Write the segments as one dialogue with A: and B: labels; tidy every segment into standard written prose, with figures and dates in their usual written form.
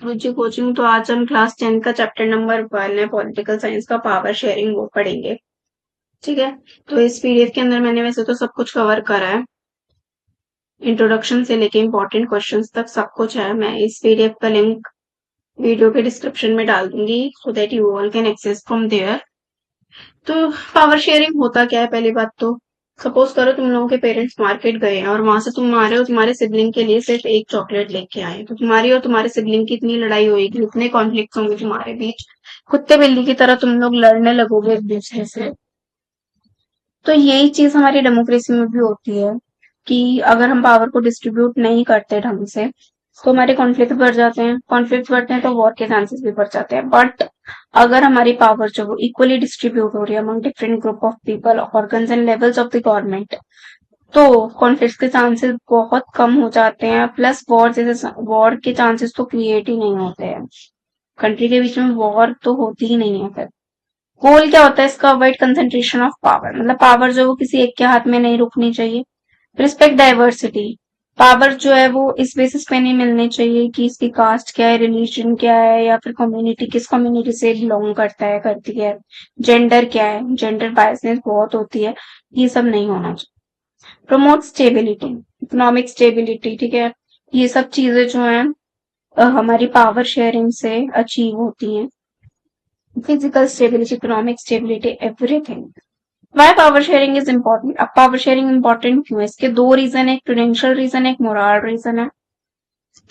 A: रुचि coaching. तो आज हम क्लास 10 का चैप्टर नंबर 1 है पॉलिटिकल साइंस का पावर शेयरिंग वो पढ़ेंगे। ठीक है। तो इस पीडीएफ के अंदर मैंने वैसे तो सब कुछ कवर करा है, इंट्रोडक्शन से लेके इम्पोर्टेंट क्वेश्चंस तक सब कुछ है। मैं इस पीडीएफ का लिंक वीडियो के डिस्क्रिप्शन में डाल दूंगी so that you all can access from there. तो पावर शेयरिंग होता क्या है? पहली बात तो सपोज करो तुम लोगों के पेरेंट्स मार्केट गए हैं और वहां से तुम आ रहे हो, तुम्हारे सिबलिंग के लिए सिर्फ एक चॉकलेट लेके आए, तो तुम्हारी और तुम्हारे सिबलिंग की इतनी लड़ाई होगी, इतने कॉन्फ्लिक्ट होंगे तुम्हारे बीच, कुत्ते बिल्ली की तरह तुम लोग लड़ने लगोगे एक दूसरे से। तो यही चीज हमारी डेमोक्रेसी में भी होती है कि अगर हम पावर को डिस्ट्रीब्यूट नहीं करते ढंग से तो हमारे कॉन्फ्लिक्ट बढ़ जाते हैं, कॉन्फ्लिक्ट बढ़ते हैं तो वॉर के चांसेस भी बढ़ जाते हैं। बट अगर हमारी पावर जो वो इक्वली डिस्ट्रीब्यूट हो रही है among different group of people, organs and levels of the government, तो कॉन्फ्लिक्ट के चांसेस बहुत कम हो जाते हैं। प्लस वॉर जैसे वॉर के चांसेस तो क्रिएट ही नहीं होते हैं, कंट्री के बीच में वॉर तो होती ही नहीं है। फिर गोल क्या होता है इसका? अवॉइड कंसेंट्रेशन ऑफ पावर, मतलब पावर जो है वो किसी एक के हाथ में नहीं रुकनी चाहिए। रिस्पेक्ट डाइवर्सिटी, पावर जो है वो इस बेसिस पे नहीं मिलनी चाहिए कि इसकी कास्ट क्या है, रिलीजन क्या है, या फिर कम्युनिटी किस कम्युनिटी से बिलोंग करता है करती है, जेंडर क्या है, जेंडर बायसनेस बहुत होती है, ये सब नहीं होना चाहिए। प्रमोट स्टेबिलिटी, इकोनॉमिक स्टेबिलिटी, ठीक है, ये सब चीजें जो है हमारी पावर शेयरिंग से अचीव होती हैं। Physical stability, economic stability, everything. Why power sharing is important? अब पावर शेयरिंग इम्पोर्टेंट क्यों है? इसके दो रीजन है, एक प्रूडेंशियल रीजन है, एक मोरल रीजन है।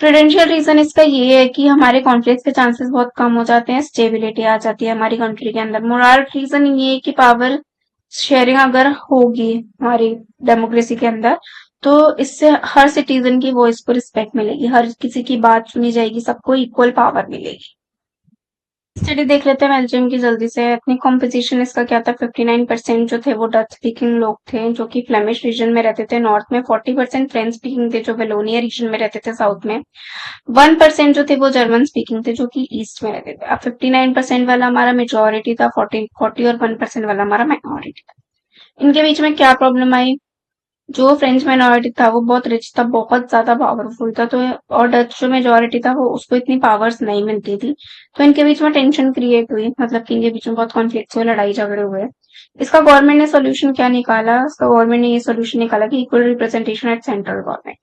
A: प्रूडेंशियल रीजन इसका ये है कि हमारे कॉन्फ्लिक्ट के चांसेस बहुत कम हो जाते हैं, स्टेबिलिटी आ जाती है हमारी कंट्री के अंदर। मोरल रीजन ये है कि पावर शेयरिंग अगर होगी हमारी डेमोक्रेसी के अंदर तो इससे हर सिटीजन की वॉइस को रिस्पेक्ट मिलेगी, हर किसी की बात सुनी जाएगी, सबको इक्वल पावर मिलेगी। स्टडी देख लेते हैं बेल्जियम की जल्दी से। एथनिक कॉम्पोजिशन इसका क्या था? 59% जो थे वो डच स्पीकिंग लोग थे जो कि फ्लेमिश रीजन में रहते थे नॉर्थ में, 40% फ्रेंच स्पीकिंग थे जो वेलोनिया रीजन में रहते थे साउथ में, 1% जो थे वो जर्मन स्पीकिंग थे जो कि ईस्ट में रहते थे। अब 59% वाला हमारा मेजोरिटी था, 40 और 1% वाला हमारा माइनॉरिटी था। इनके बीच में क्या प्रॉब्लम आई? जो फ्रेंच माइनॉरिटी था वो बहुत रिच था, बहुत ज्यादा पावरफुल था, तो और डच जो मेजोरिटी था वो उसको इतनी पावर्स नहीं मिलती थी, तो इनके बीच में टेंशन क्रिएट हुई, मतलब कि इनके बीच में बहुत कॉन्फ्लिक्ट हुए, लड़ाई झगड़े हुए। इसका गवर्नमेंट ने सोल्यूशन क्या निकाला? इसका गवर्नमेंट ने ये सोल्यूशन निकाला कि equal representation at central government,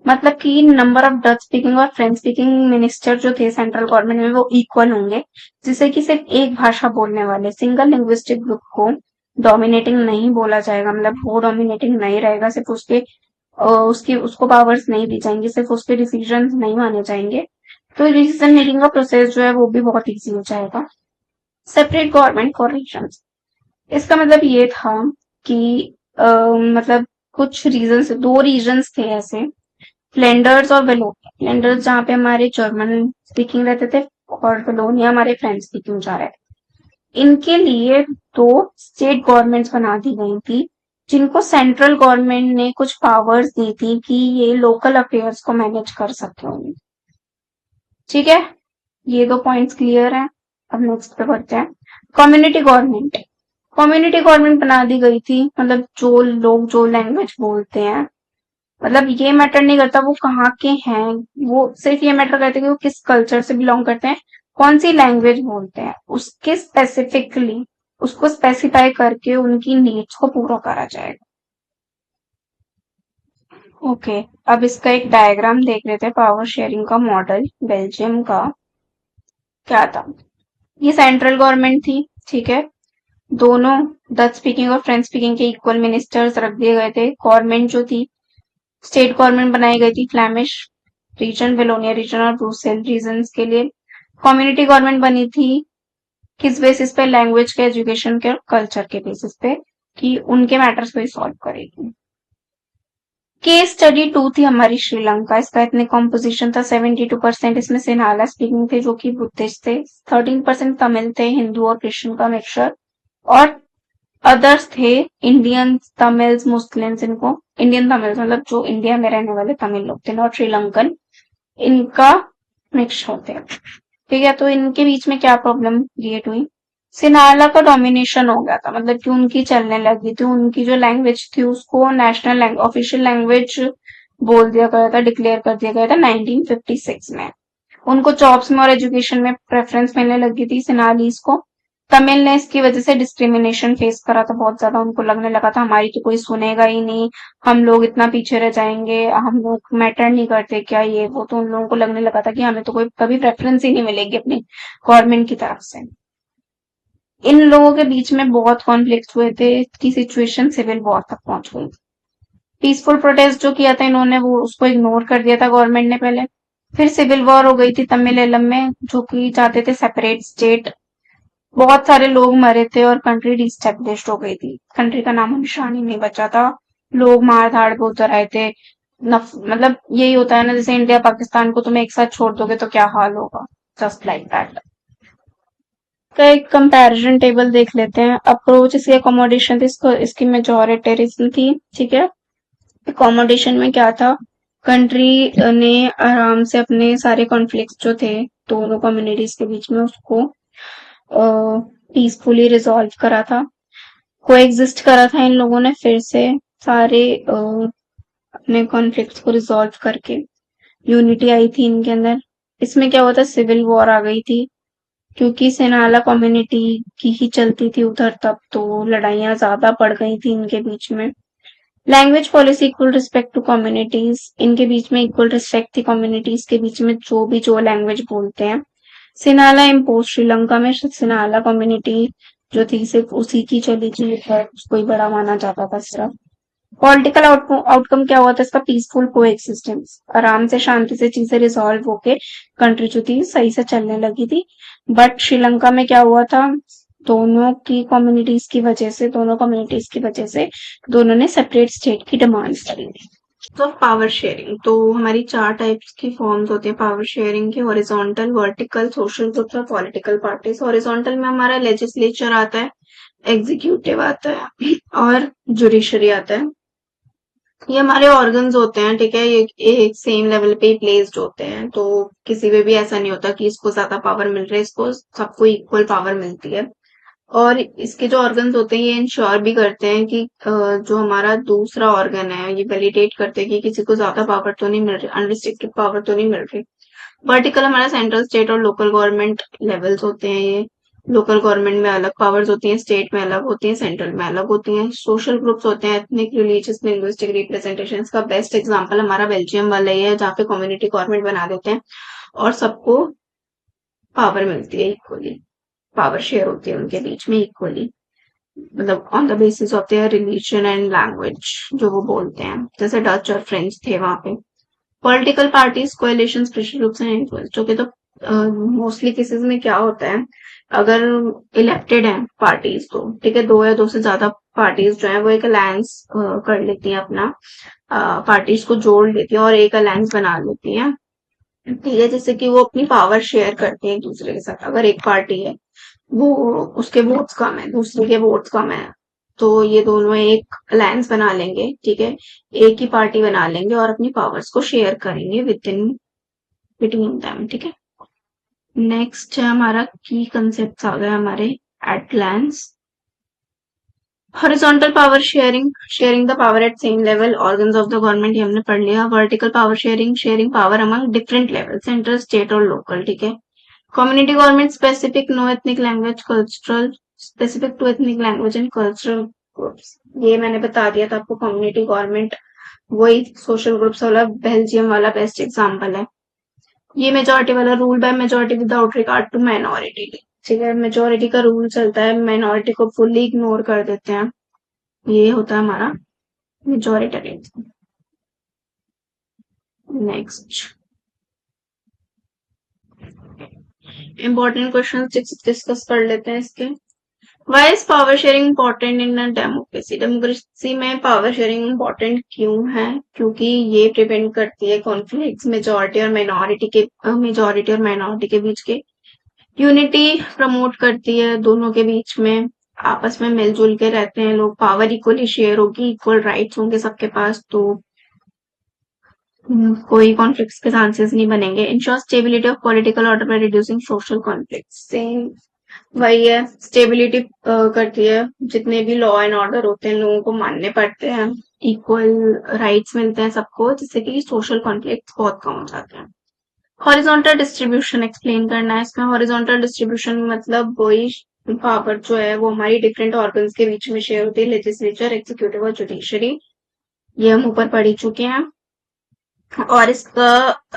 A: मतलब कि नंबर ऑफ डच स्पीकिंग और फ्रेंच स्पीकिंग मिनिस्टर जो थे सेंट्रल गवर्नमेंट में वो इक्वल होंगे, जिससे कि सिर्फ एक भाषा बोलने वाले सिंगल लिंग्विस्टिक ग्रुप को डोमिनेटिंग नहीं बोला जाएगा, मतलब वो डोमिनेटिंग नहीं रहेगा, सिर्फ उसके उसको पावर्स नहीं दी जाएंगी, सिर्फ उसके डिसीजन नहीं माने जाएंगे, तो डिसीजन मेकिंग का प्रोसेस जो है वो भी बहुत इजी हो जाएगा। सेपरेट गवर्नमेंट फॉर रीजन, इसका मतलब ये था कि मतलब कुछ रीजन, दो रीजन्स थे ऐसे, फ्लैंडर्स और वेलोनिया। फ्लैंडर्स जहाँ पे हमारे जर्मन स्पीकिंग रहते थे और वेलोनिया हमारे फ्रेंच स्पीकिंग जा रहे थे। इनके लिए दो स्टेट गवर्नमेंट्स बना दी गई थी जिनको सेंट्रल गवर्नमेंट ने कुछ पावर्स दी थी कि ये लोकल अफेयर्स को मैनेज कर सके। ठीक है, ये दो पॉइंट्स क्लियर हैं। अब नेक्स्ट पे बढ़ते हैं। कम्युनिटी गवर्नमेंट, कम्युनिटी गवर्नमेंट बना दी गई थी, मतलब जो लोग जो लैंग्वेज बोलते हैं, मतलब ये मैटर नहीं करता वो कहाँ के हैं, वो सिर्फ ये मैटर करता है कि वो किस कल्चर से बिलोंग करते हैं, कौन सी लैंग्वेज बोलते हैं, उसके स्पेसिफिकली उसको स्पेसिफाई करके उनकी नीड्स को पूरा करा जाएगा। ओके, अब इसका एक डायग्राम देख लेते हैं पावर शेयरिंग का मॉडल बेल्जियम का क्या था। ये सेंट्रल गवर्नमेंट थी, ठीक है, दोनों डच स्पीकिंग और फ्रेंच स्पीकिंग के इक्वल मिनिस्टर्स रख दिए गए थे। गवर्नमेंट जो थी स्टेट गवर्नमेंट बनाई गई थी फ्लैमिश रीजन, वेलोनिया रीजन और ब्रूसेल रीजन के लिए। कम्युनिटी गवर्नमेंट बनी थी किस बेसिस पे? लैंग्वेज के, एजुकेशन के, कल्चर के बेसिस पे कि उनके मैटर्स को ही सॉल्व करेगी। केस स्टडी 2 थी हमारी श्रीलंका। इसका इतने कॉम्पोजिशन था 72%, इसमें सिन्हाला स्पीकिंग थे जो कि बुद्धिस्ट थे, 13% तमिल थे, हिंदू और क्रिश्चियन का मिक्सचर, और अदर्स थे इंडियन तमिल्स, मुस्लिम्स, इनको इंडियन तमिल्स मतलब जो इंडिया में रहने वाले तमिल लोग थे, नॉट श्रीलंकन, इनका मिक्स होते हैं। ठीक है, तो इनके बीच में क्या प्रॉब्लम क्रिएट हुई? सिन्हाला का डोमिनेशन हो गया था, मतलब कि उनकी चलने लगी थी, उनकी जो लैंग्वेज थी उसको नेशनल ऑफिशियल लैंग्वेज बोल दिया गया था, डिक्लेयर कर दिया गया था 1956 में। उनको जॉब्स में और एजुकेशन में प्रेफरेंस मिलने लगी थी सिनालीज को। तमिल ने इसकी वजह से डिस्क्रिमिनेशन फेस करा था बहुत ज्यादा, उनको लगने लगा था हमारी तो कोई सुनेगा ही नहीं, हम लोग इतना पीछे रह जाएंगे, हम लोग मैटर नहीं करते क्या ये वो, तो उन लोगों को लगने लगा था कि हमें तो कोई कभी प्रेफरेंस ही नहीं मिलेगी अपनी गवर्नमेंट की तरफ से। इन लोगों के बीच में बहुत कॉन्फ्लिक्ट हुए थे कि सिचुएशन सिविल वॉर तक पहुंच गई। पीसफुल प्रोटेस्ट जो किया था इन्होंने वो उसको इग्नोर कर दिया था गवर्नमेंट ने पहले। फिर सिविल वॉर हो गई थी तमिल में, जो कि चाहते थे सेपरेट स्टेट। बहुत सारे लोग मरे थे और कंट्री डिस्टेब्लिश्ड हो गई थी, कंट्री का नामो निशान ही नहीं बचा था। लोग मार धाड़ पे उतर आए थे। मतलब यही होता है ना, जैसे इंडिया पाकिस्तान को तुम एक साथ छोड़ दोगे तो क्या हाल होगा, जस्ट लाइक दैट। का एक कंपैरिजन टेबल देख लेते हैं। अप्रोच इसकी अकोमोडेशन थी, इसको इसकी मेजोरिटेरिज्म थी, ठीक है। अकोमोडेशन में क्या था, कंट्री ने आराम से अपने सारे कॉन्फ्लिक्ट जो थे दोनों कम्युनिटीज के बीच में उसको पीसफुली रिजॉल्व करा था, कोएग्जिस्ट करा था इन लोगों ने फिर से सारे अपने कॉन्फ्लिक्ट्स को रिजॉल्व करके। यूनिटी आई थी इनके अंदर। इसमें क्या हुआ था, सिविल वॉर आ गई थी, क्योंकि सेनाला कम्युनिटी की ही चलती थी उधर तब, तो लड़ाइयां ज्यादा बढ़ गई थी इनके बीच में। Language policy equal respect to communities, इनके बीच में इक्वल रिस्पेक्ट थी कम्युनिटीज के बीच में, जो लैंग्वेज बोलते हैं। सिनाला इम्पोज, श्रीलंका में सिनाला कम्युनिटी जो थी सिर्फ उसी की चली थी, उसको ही बड़ा माना जाता था सिर्फ। पॉलिटिकल आउटकम क्या हुआ था इसका, पीसफुल कोएक्सिस्टेंस, आराम से शांति से चीजें रिजॉल्व होके कंट्री जो थी सही से चलने लगी थी। बट श्रीलंका में क्या हुआ था, दोनों कम्युनिटीज की वजह से दोनों ने सेपरेट स्टेट की डिमांड करी थी। तो पावर शेयरिंग, तो हमारी 4 टाइप्स की फॉर्म्स होती है पावर शेयरिंग की, हॉरिजॉन्टल, वर्टिकल, सोशल ग्रुप्स और पॉलिटिकल पार्टीज। हॉरिजॉन्टल में हमारा लेजिस्लेचर आता है, एग्जीक्यूटिव आता है और जुडिशरी आता है। ये हमारे ऑर्गन्स होते हैं, ठीक है, ये एक सेम लेवल पे ही प्लेस्ड होते हैं, तो किसी में भी ऐसा नहीं होता कि इसको ज्यादा पावर मिल रहा है, इसको सबको इक्वल पावर मिलती है। और इसके जो ऑर्गन्स होते हैं ये इंश्योर भी करते हैं कि जो हमारा दूसरा ऑर्गन है ये वैलिडेट करते हैं कि किसी को ज्यादा पावर तो नहीं मिल रही, अनरिस्ट्रिक्टेड पावर तो नहीं मिल रही। वर्टिकल हमारा सेंट्रल, स्टेट और लोकल गवर्नमेंट लेवल्स होते हैं। ये लोकल गवर्नमेंट में अलग पावर्स होती हैं, स्टेट में अलग होती हैं, सेंट्रल में अलग होती हैं। सोशल ग्रुप्स होते हैं, एथनिक, रिलीजियस, लिंग्विस्टिक रिप्रेजेंटेशन का बेस्ट एग्जांपल हमारा बेल्जियम वाला ही है, जहाँ पे कम्युनिटी गवर्नमेंट बना देते हैं और सबको पावर मिलती है इक्वली, पावर शेयर होती है उनके बीच में इक्वली, मतलब on the basis of their religion and language जो वो बोलते हैं, जैसे डच और फ्रेंच थे वहां पे। Political parties, coalition, special groups and influence, जो कि तो मोस्टली केसेस में क्या होता है, अगर इलेक्टेड है पार्टीज तो ठीक है, 2 या 2 से ज्यादा पार्टीज जो है वो एक अलायंस कर लेती है अपना, पार्टीज को जोड़ लेती है और एक अलायंस बना लेती है, ठीक है, जैसे कि वो अपनी पावर शेयर करते हैं एक दूसरे के साथ। अगर एक पार्टी है वो उसके वोट्स कम है, दूसरे के वोट्स कम है, तो ये दोनों एक अलायंस बना लेंगे, ठीक है, एक ही पार्टी बना लेंगे और अपनी पावर्स को शेयर करेंगे विद इन बिटवीन देम, ठीक है। नेक्स्ट है हमारा की कंसेप्ट आ गया हमारे at glance. Horizontal power sharing, sharing the power at same level, organs of the government, ये हमने पढ़ लिया। Vertical power sharing, sharing power among different level, central, state और लोकल, ठीक है। Community government, specific, no ethnic language cultural, specific to ethnic language and cultural groups, ये मैंने बता दिया था आपको। कम्युनिटी गवर्नमेंट वही सोशल ग्रुप्स वाला बेल्जियम वाला बेस्ट एग्जाम्पल है। ये मेजोरिटी वाला, rule by majority without regard to minority, ठीक है, मेजोरिटी का रूल चलता है, माइनॉरिटी को फुल्ली इग्नोर कर देते हैं, ये होता है हमारा majoritarian. Next important question discuss कर लेते हैं इसके। Why is power sharing important in a democracy, democracy में पावर शेयरिंग इम्पोर्टेंट क्यों है, क्योंकि ये प्रिवेंट करती है कॉन्फ्लिक्ट्स मेजोरिटी और माइनॉरिटी के बीच के, यूनिटी प्रमोट करती है दोनों के बीच में, आपस में मिलजुल के रहते हैं लोग, पावर इक्वली शेयर होगी, इक्वल राइट्स होंगे सबके पास, तो कोई कॉन्फ्लिक्ट्स के चांसेस नहीं बनेंगे। Ensure stability of political order by reducing social conflict, same वही है, स्टेबिलिटी करती है, जितने भी लॉ एंड ऑर्डर होते हैं लोगों को मानने पड़ते हैं, इक्वल राइट्स मिलते हैं सबको, जिससे कि सोशल कॉन्फ्लिक्ट बहुत कम हो जाते हैं। हॉरिजॉन्टल डिस्ट्रीब्यूशन एक्सप्लेन करना है इसमें। हॉरिजॉन्टल डिस्ट्रीब्यूशन मतलब वही पावर जो है वो हमारी डिफरेंट ऑर्गन्स के बीच में शेयर होती है, लेजिस्लेचर, एग्जीक्यूटिव और जुडिशरी। ये हम ऊपर पढ़ ही चुके हैं। और इसका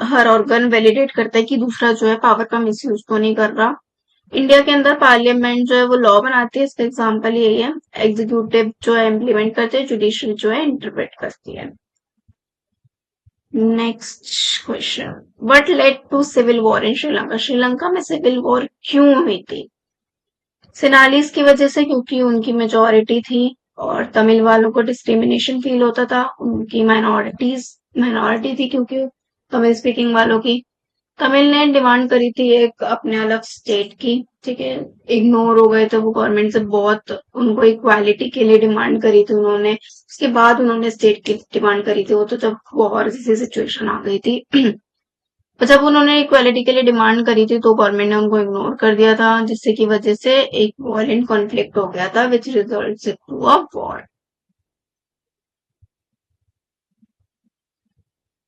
A: हर ऑर्गन वैलिडेट करता है कि दूसरा जो है पावर का मिसयूज तो नहीं कर रहा। इंडिया के अंदर पार्लियामेंट जो है वो लॉ बनाती है, इसका एग्जाम्पल यही है। एग्जीक्यूटिव जो है इम्प्लीमेंट करते हैं, जुडिशरी जो है इंटरप्रेट करती है। Next question, what led to civil war in Sri Lanka? Sri Lanka में सिविल वॉर क्यों हुई थी? सिनालीज की वजह से, क्योंकि उनकी मेजोरिटी थी और तमिल वालों को डिस्क्रिमिनेशन फील होता था। उनकी माइनॉरिटी थी क्योंकि तमिल स्पीकिंग वालों की। तमिल ने डिमांड करी थी एक अपने अलग स्टेट की, ठीक है। इग्नोर हो गए थे वो गवर्नमेंट से बहुत। उनको इक्वालिटी के लिए डिमांड करी थी उन्होंने, उसके बाद उन्होंने स्टेट की डिमांड करी थी। वो तो जब वॉर जैसी सिचुएशन आ गई थी तो जब उन्होंने इक्वालिटी के लिए डिमांड करी थी तो गवर्नमेंट ने उनको इग्नोर कर दिया था, जिससे की वजह से एक वॉयलेंट कॉन्फ्लिक्ट हो गया था which results to a war.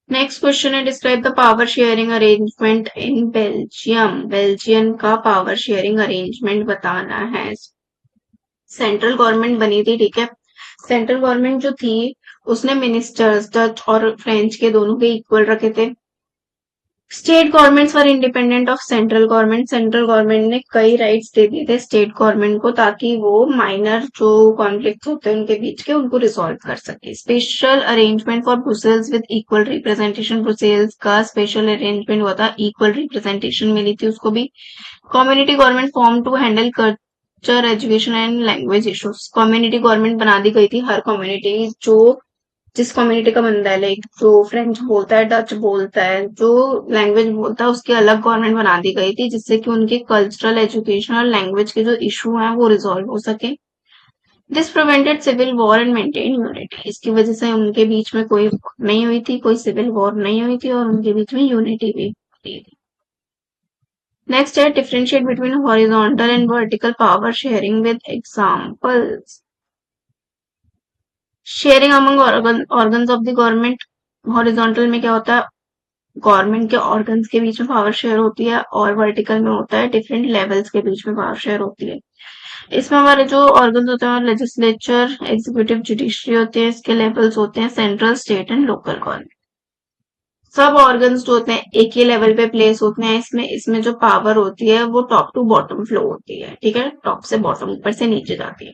A: Next question है, describe the power sharing arrangement in Belgium. Belgium का पावर शेयरिंग अरेंजमेंट बताना है। सेंट्रल गवर्नमेंट बनी थी, ठीक है। सेंट्रल गवर्नमेंट जो थी उसने मिनिस्टर्स डच और फ्रेंच के दोनों के इक्वल रखे थे। State governments were independent of central government. Central government ने कई राइट्स दे दिए थे स्टेट गवर्नमेंट को, ताकि वो माइनर जो कॉन्फ्लिक्ट होते हैं उनके बीच के उनको रिजॉल्व कर सके। Special arrangement for Brussels with equal representation. Brussels का स्पेशल अरेंजमेंट हुआ था, इक्वल रिप्रेजेंटेशन मिली थी उसको भी। Community government form to handle culture, education and language issues. Community government बना दी गई थी। हर कम्युनिटी जो जिस कम्युनिटी का बंदा है, लाइक जो फ्रेंच बोलता है, डच बोलता है, जो लैंग्वेज बोलता है, उसकी अलग गवर्नमेंट बना दी गई थी, जिससे कि उनके कल्चरल, एजुकेशन और लैंग्वेज के जो इशू हैं वो रिजॉल्व हो सके। This prevented civil war and maintain unity. इसकी वजह से उनके बीच में कोई नहीं हुई थी, कोई सिविल वॉर नहीं हुई थी और उनके बीच में यूनिटी भी थी। नेक्स्ट है, differentiate between horizontal and vertical power sharing with examples. Sharing among organs of the government. Horizontal में क्या होता है, गवर्नमेंट के ऑर्गन्स के बीच में पावर शेयर होती है, और वर्टिकल में होता है डिफरेंट लेवल्स के बीच में पावर शेयर होती है। इसमें हमारे जो ऑर्गन्स होते हैं, लेजिस्लेचर, एग्जीक्यूटिव, जुडिशरी होते हैं। इसके लेवल्स होते हैं central, state and local government. सब ऑर्गन्स जो होते हैं एक ही लेवल पे प्लेस होते हैं। इसमें इसमें जो पावर होती है वो टॉप टू बॉटम फ्लो होती है, ठीक है। टॉप से बॉटम, ऊपर से नीचे जाती है।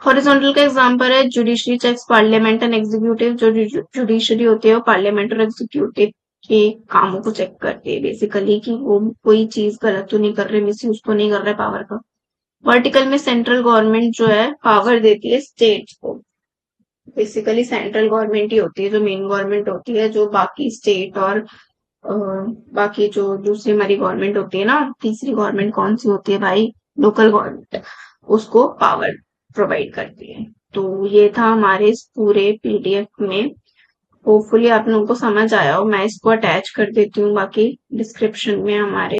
A: हॉरिजॉन्टल का एग्जांपल है judiciary checks parliament and executive. जो जुडिशरी होती है वो पार्लियामेंट और एग्जीक्यूटिव के कामों को चेक करती है, बेसिकली कि वो कोई चीज गलत तो नहीं कर रहे, मिसयूज तो नहीं कर रहे पावर का। वर्टिकल में सेंट्रल गवर्नमेंट जो है पावर देती है स्टेट्स को। बेसिकली सेंट्रल गवर्नमेंट ही होती है जो मेन गवर्नमेंट होती है, जो बाकी स्टेट और बाकी जो दूसरी हमारी गवर्नमेंट होती है ना, तीसरी गवर्नमेंट कौन सी होती है भाई, लोकल गवर्नमेंट, उसको पावर प्रोवाइड करती है। तो ये था हमारे इस पूरे पीडीएफ में। होपफुली आप लोगों को समझ आया हो। मैं इसको अटैच कर देती हूँ बाकी डिस्क्रिप्शन में हमारे